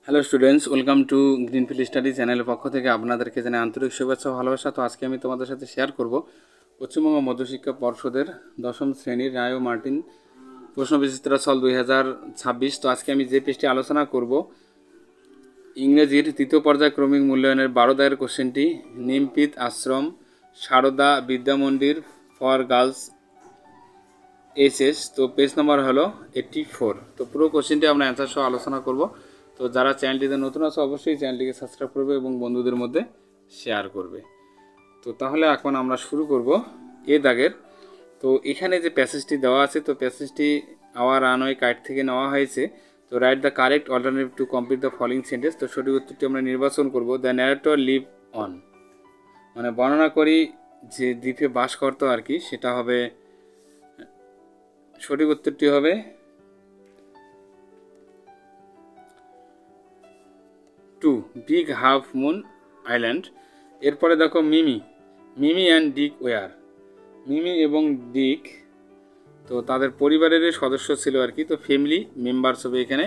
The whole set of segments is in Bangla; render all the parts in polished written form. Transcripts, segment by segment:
Hello students, welcome to greenfield study চ্যানেলের পক্ষ থেকে আপনাদেরকে জানাই আন্তরিক শুভেচ্ছা ও ভালোবাসা। তো আজকে আমি তোমাদের সাথে শেয়ার করব পশ্চিমবঙ্গ মধ্যশিক্ষা পর্ষদের দশম শ্রেণীর রায় ও মার্টিন প্রশ্নবিচিত্রা সল 2026। তো আজকে আমি যে পেজটি আলোচনা করব ইংরেজির তৃতীয় পর্যায়ক্রমিক মূল্যায়নের 12 দাগের কোশ্চেনটি, Nimpith Ashram Sarada Vidyamandir for girls SS. তো পেজ নাম্বার হলো 84। তো পুরো কোশ্চেনটি আমরা অ্যান্সার সহ আলোচনা করব। তো যারা চ্যানেলটিতে নতুন আছে অবশ্যই চ্যানেলটিকে সাবস্ক্রাইব করবে এবং বন্ধুদের মধ্যে শেয়ার করবে। তো তাহলে এখন আমরা শুরু করব এ দাগের। তো এখানে যে প্যাসেজটি দেওয়া আছে, তো প্যাসেজটি আওয়ার রানওয়ে কাইট থেকে নেওয়া হয়েছে। তো write the correct alternative to complete the following sentence. তো সঠিক উত্তরটি আমরা নির্বাচন করব। দ্য ন্যারেটর লিভ অন, মানে বর্ণনা করি যে দ্বীপে বাস করতো আর কি, সেটা হবে, সঠিক উত্তরটি হবে to big half moon island. এরপরে দেখো মিমি অ্যান্ড ডিক ওয়ার, মিমি এবং ডিক তো তাদের পরিবারের সদস্য ছিল আর কি। তো ফ্যামিলি মেম্বার্স হবে এখানে।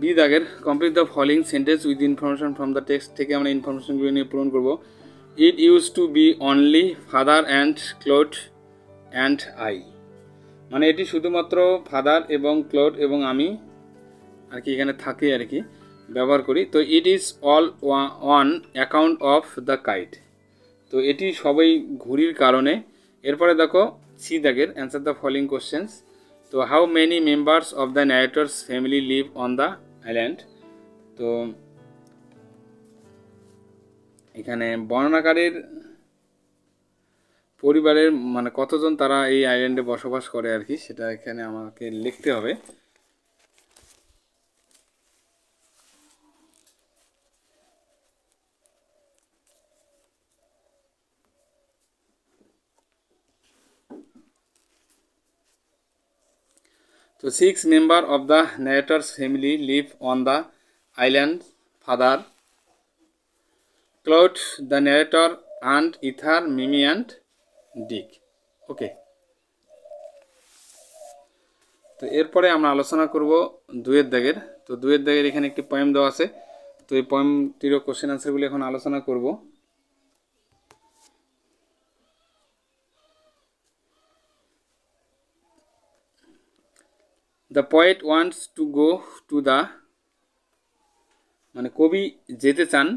বি দাগের complete the following sentence with information from the text থেকে আমরা ইনফরমেশনগুলো নিয়ে পূরণ করব। It use to be only father and Claude and I, মানে এটি শুধুমাত্র ফাদার এবং ক্লোড এবং আমি আর কি এখানে থাকি আর কি ব্যবহার করি। তো it is all on account of the kite, তো এটি সবই ঘুড়ির কারণে। এরপরে দেখো সি দাগের অ্যান্সার দ্য ফলোইং কোশ্চেন্স। তো how many members of the narrator's family live on the island. তো এখানে বর্ণনাকারীর পরিবারের মানে কতজন তারা এই আইল্যান্ডে বসবাস করে আর কি, সেটা এখানে আমাকে লিখতে হবে। তো 6 member of the narrator's family live on the island, father, Claude, the narrator, and Ether, Mimi and Dick. Okay, তো এরপরে আমরা আলোচনা করব দুয়ের দাগের। তো দুয়ের দাগের এখানে একটি পয়েম দেওয়া আছে। তো এই পয়েমটিরও কোশ্চেন আনসারগুলি এখন আলোচনা করব। The poet wants to go to the, মানে কবি যেতে চান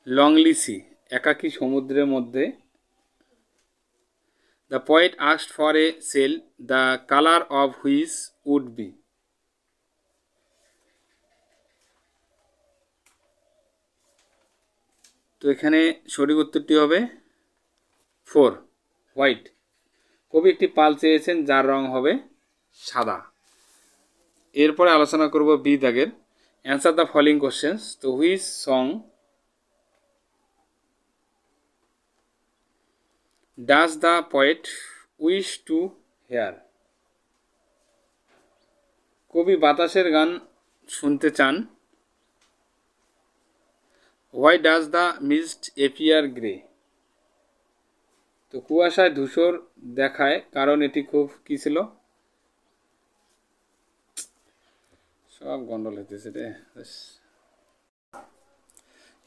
লংলি সি, একাকী সমুদ্রের মধ্যে। The poet asked for a sail, the colour of which would be. তো এখানে সঠিক উত্তরটি হবে 4 হোয়াইট। কবি একটি পাল চেয়েছেন যার রং হবে সাদা। এরপরে আলোচনা করব বি দাগের অ্যান্সার দ্য ফলোইং কোশ্চেন্স। তো which song does the poet wish to hear. কবি বাতাসের গান শুনতে চান। Why does the mist appear grey. তো কুয়াশায় ধূসর দেখায় কারণ এটি খুব কি ছিল, সব গন্ডল হইতেছে রে।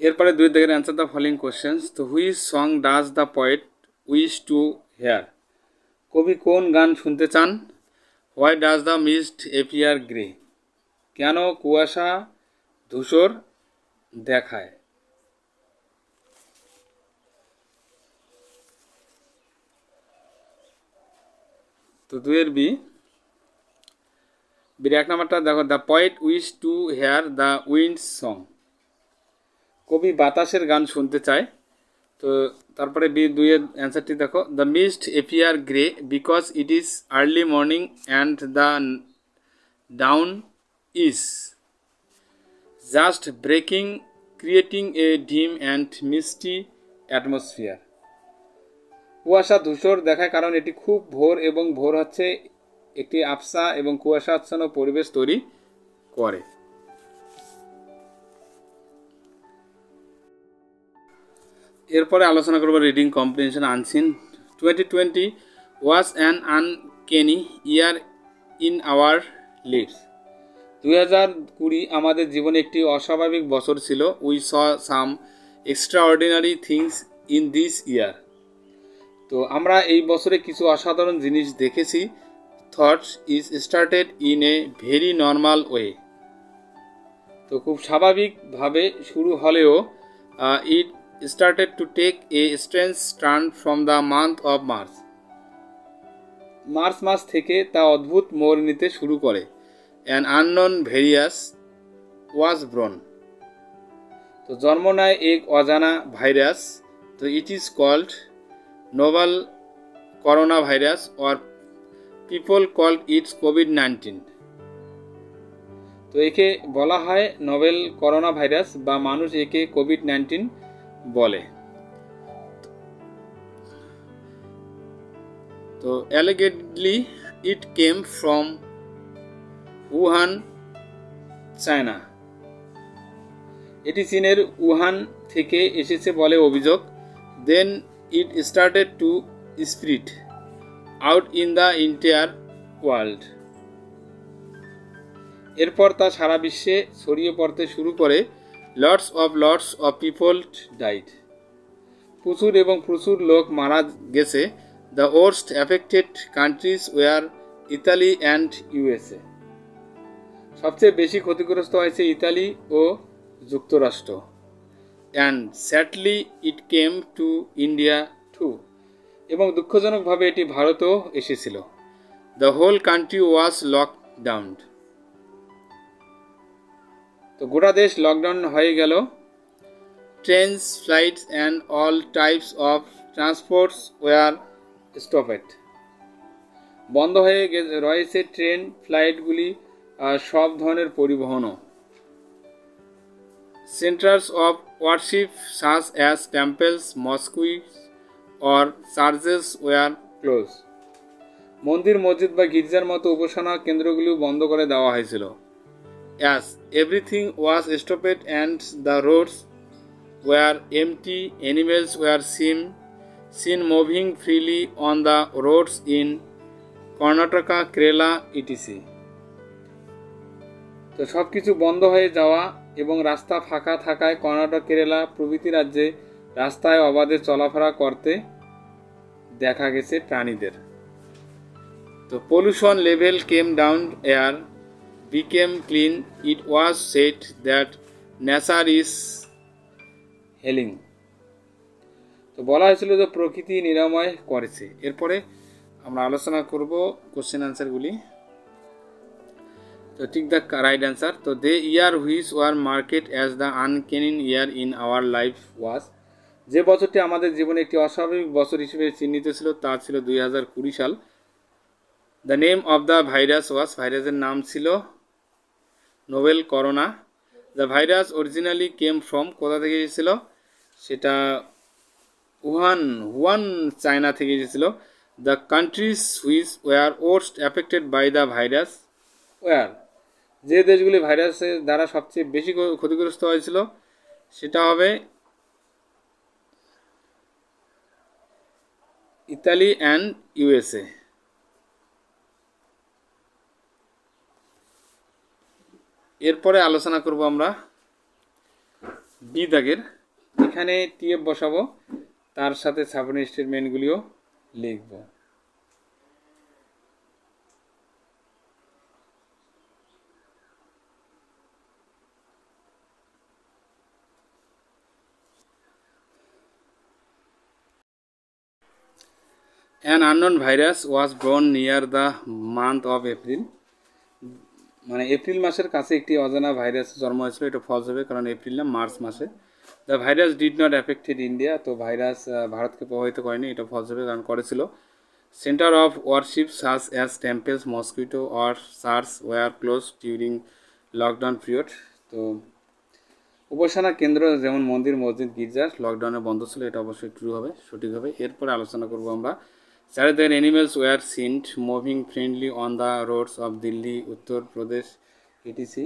এরপরে দুই দাগের অ্যান্সার দ্য ফলোইং কোশ্চেন্স। তো which song does the poet wish to hear. কবি কোন গান শুনতে চান। Why does the mist appear grey, কেন কুয়াশা ধূসর দেখায়। তো দুইয়ের বির এক নাম্বারটা দেখো, the poet wish to hear the wind's song, কবি বাতাসের গান শুনতে চায়। তো তারপরে বি দুইয়ের অ্যান্সারটি দেখো, the mist appear grey because it is early morning and the down is just breaking creating a ডিম অ্যান্ড মিস্টি অ্যাটমসফিয়ার। কুয়াশা ধূসর দেখায় কারণ এটি খুব ভোর এবং ভোর হচ্ছে একটি আবসা এবং কুয়াশাচ্ছন্ন পরিবেশ তৈরি করে। এরপরে আলোচনা করব reading comprehension unseen. 2020 was an uncanny year in our lives. 2020 আমাদের জীবনে একটি অস্বাভাবিক বছর ছিল। We saw some extraordinary things in this year. তো আমরা এই বছরে কিছু অসাধারণ জিনিস দেখেছি। Thoughts is started in a very normal way. তো খুব স্বাভাবিকভাবে শুরু হলেও it started to take a strange turn from the month of March. মার্চ মাস থেকে তা অদ্ভুত মোড় নিতে শুরু করে। An unknown virus was born. তো জন্ম নেয় এক অজানা ভাইরাস। তো it is called novel corona virus or people called its কোভিড-19। তো একে বলা হয় নোভেল করোনা ভাইরাস বা মানুষ একে কোভিড-19 বলে। তো allegedly it came from Wuhan, China. এটি চীনের উহান থেকে এসেছে বলে অভিযোগ। Then it started to spread out in the entire world. এরপর তা সারা বিশ্বে ছড়িয়ে পড়তে শুরু করে। Lots of people died. প্রচুর এবং প্রচুর লোক মারা গেছে। The worst affected countries were Italy and USA. সবচেয়ে বেশি ক্ষতিগ্রস্ত হয়েছে ইতালি ও যুক্তরাষ্ট্র। And sadly it came to India too. এবং দুঃখজনকভাবে এটি ভারতেও এসেছিল। The whole country was lockdown. তো গোটা দেশ লকডাউন হয়ে গেল। Trains, flights and all types of transports were stopped. বন্ধ হয়ে রয়েছে ট্রেন, ফ্লাইটগুলি আর সব ধরনের পরিবহনও। Centres of worship such as temples, mosques or churches were close. মন্দির, মসজিদ বা গির্জার মতো উপাসনা কেন্দ্রগুলিও বন্ধ করে দেওয়া হয়েছিল। As everything was stopped and the roads were empty, animals were seen moving freely on the roads in Karnataka, Kerala, etc. তো সব কিছু বন্ধ হয়ে যাওয়া এবং রাস্তা ফাঁকা থাকায় কর্ণাটক, কেরালা প্রভৃতি রাজ্যে রাস্তায় অবাধে চলাফেরা করতে দেখা গেছে প্রাণীদের। তো pollution level came down, air became clean. It was said that nature is healing. তো বলা হয়েছিল যে প্রকৃতি নিরাময় করেছে। এরপরে আমরা আলোচনা করব কোশ্চেন আনসারগুলি। তো ঠিক দ্য রাইট অ্যান্সার। তো the year which were marked as the uncanny year in our life was. যে বছরটি আমাদের জীবনে একটি অস্বাভাবিক বছর হিসেবে চিহ্নিত ছিল তা ছিল 2020 সাল। The name of the virus was. ভাইরাসের নাম ছিল novel corona. The virus originally came from, কোথা থেকে এসেছিল সেটা হুয়ান চায়না থেকে এসেছিল। The countries which were worst affected by the virus were. যে দেশগুলি ভাইরাসের দ্বারা সবচেয়ে বেশি ক্ষতিগ্রস্ত হয়েছিল সেটা হবে ইতালি অ্যান্ড ইউএসএ। এরপরে আলোচনা করব আমরা বি দাগের। এখানে টিএফ বসাবো, তার সাথে সাবঅর্ডিনেট স্টেটমেন্টগুলিও লিখব। An unknown virus was born near the month of April. মানে এপ্রিল মাসের কাছে একটি অজানা ভাইরাস জন্ম হয়েছিল। এটা ফলস হবে কারণ এপ্রিল না, মার্চ মাসে। The virus did not affected India. তো ভাইরাস ভারতকে প্রভাবিত করেনি, এটা ফলস হবে কারণ করেছিল। Centre of worship such as temples, mosques or church were close during lockdown period. তো উপাসনা কেন্দ্র যেমন মন্দির, মসজিদ, গির্জা লকডাউনে বন্ধ ছিল, এটা অবশ্যই ট্রু হবে, সঠিক হবে। এরপরে আলোচনা করব আমরা চারিদিকে animals were seen moving friendly on the roads of Delhi, Uttar Pradesh etc.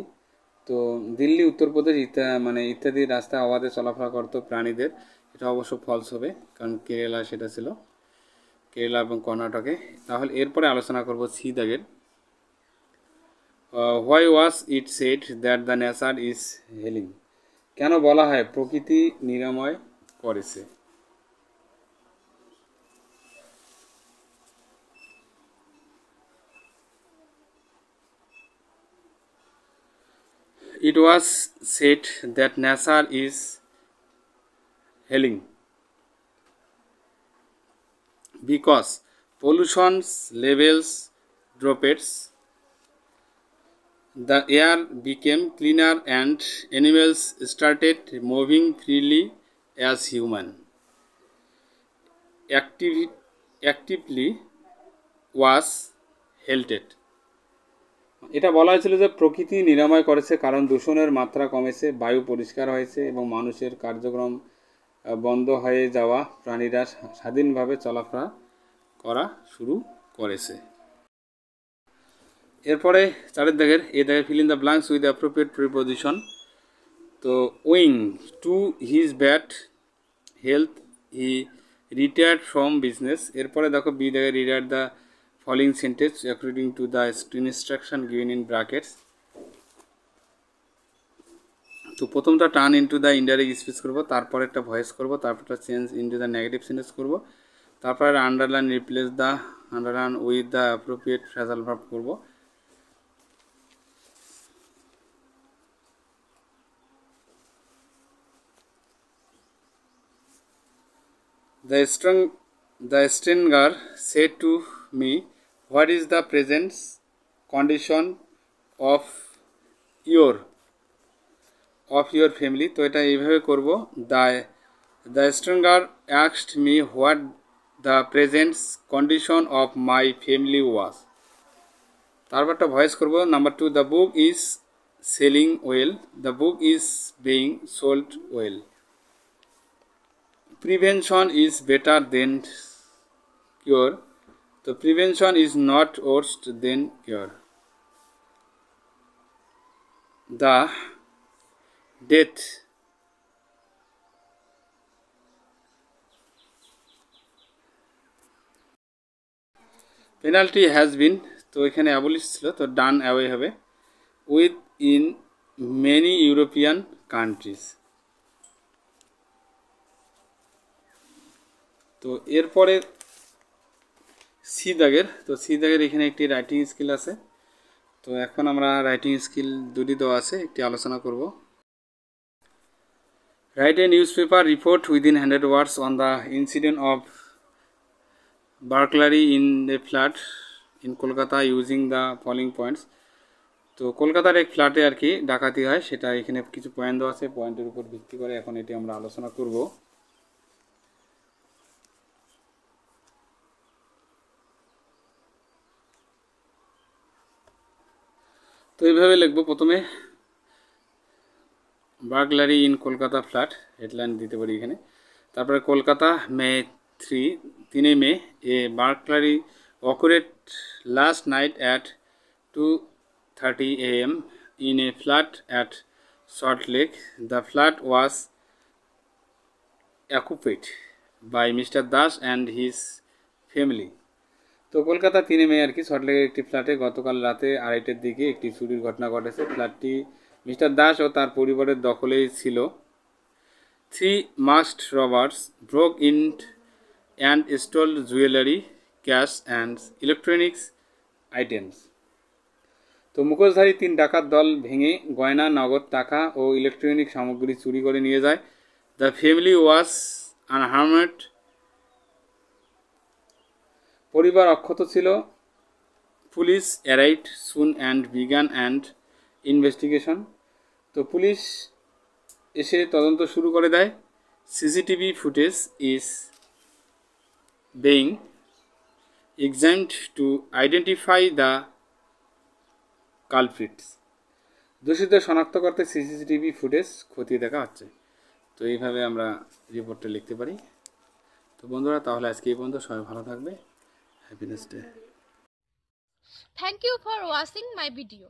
তো দিল্লি, উত্তরপ্রদেশ ইত্যাদি রাস্তায় অবাধে চলাফেরা করতো প্রাণীদের এটা অবশ্য ফলস হবে, কারণ কেরালা সেটা ছিল, কেরালা এবং কর্ণাটকে। তাহলে এরপরে আলোচনা করব সি দাগের। Why was it said that the nature is healing? কেন বলা হয় প্রকৃতি নিরাময় করেছে? It was said that nature is healing because pollution levels dropped, the air became cleaner and animals started moving freely as human actively was halted. এটা বলা হয়েছিল যে প্রকৃতি নিরাময় করেছে কারণ দূষণের মাত্রা কমেছে, বায়ু পরিষ্কার হয়েছে এবং মানুষের কার্যক্রম বন্ধ হয়ে যাওয়া প্রাণীরা স্বাধীনভাবে চলাফেরা করা শুরু করেছে। এরপরে চারের দাগের এ দাগের fill in the blanks with appropriate preposition. তো owing to his bad health he retired from business. এরপরে দেখো বি দাগের read the following sentence according to the instruction given in brackets. তো প্রথমটা turn into the indirect speech করবো, তারপর একটা ভয়েস করবো, তারপরটা change into the negative sentence করবো, তারপরে underline replace the underline with the appropriate phrasal verb করবো। The stranger said to me, "What is the present condition of your family?" তো এটা এইভাবে করব, the stranger asked me what the present condition of my family was. তারপরটা ভয়েস করব। Number 2, the book is selling well, the book is being sold well. Prevention is better than cure. So prevention is not worse than cure. The death penalty has been, তো এখানে অ্যাবলিশ ছিল, তো ডান অ্যাওয়ে হবে, with in many European countries. তো এরপরে সি দাগের, তো সি দাগের এখানে একটি রাইটিং স্কিল আছে। তো এখন আমরা রাইটিং স্কিল দুটি দেওয়া আছে, একটি আলোচনা করব। Write a newspaper report within 100 words on the incident of burglary in a flat in Kolkata using the following points. তো কলকাতার এক ফ্ল্যাটে আর কি ডাকাতি হয়, সেটা এখানে কিছু পয়েন্ট দেওয়া আছে, পয়েন্টের উপর ভিত্তি করে এখন এটি আমরা আলোচনা করব। তো এইভাবে লিখবো, প্রথমে burglary in Kolkata flat, headline দিতে পারি এখানে। তারপরে Kolkata May 3 May a burglary occurred last night at 2:30 AM in a flat at Salt Lake. The flat was occupied by Mr. Das and his family. তো কলকাতা 3 মে আর কি সল্টলেকের একটি ফ্ল্যাটে গতকাল রাতে 2:30টার দিকে একটি চুরির ঘটনা ঘটেছে। ফ্ল্যাটটি মিস্টার দাস ও তার পরিবারের দখলেই ছিল। 3 masked robbers broke in and stole jewelry, cash and electronics items. তো মুখোশধারী 3 ডাকাত দল ভেঙে গয়না, নগদ টাকা ও ইলেকট্রনিক সামগ্রী চুরি করে নিয়ে যায়। দ্য ফ্যামিলি ওয়াজ আনহার্মড, পরিবার অক্ষত ছিল। Police arrived soon and began and investigation, তো পুলিশ এসে তদন্ত শুরু করে দেয়। CCTV footage is being examined to identify the culprits. দোষীদের শনাক্ত করতে সিসিটিভি ফুটেজ খতিয়ে দেখা হচ্ছে। তো এইভাবে আমরা রিপোর্টটা লিখতে পারি। তো বন্ধুরা, তাহলে আজকে এই পর্যন্ত, সবাই ভালো থাকবে। Happiness day. Thank you for watching my video.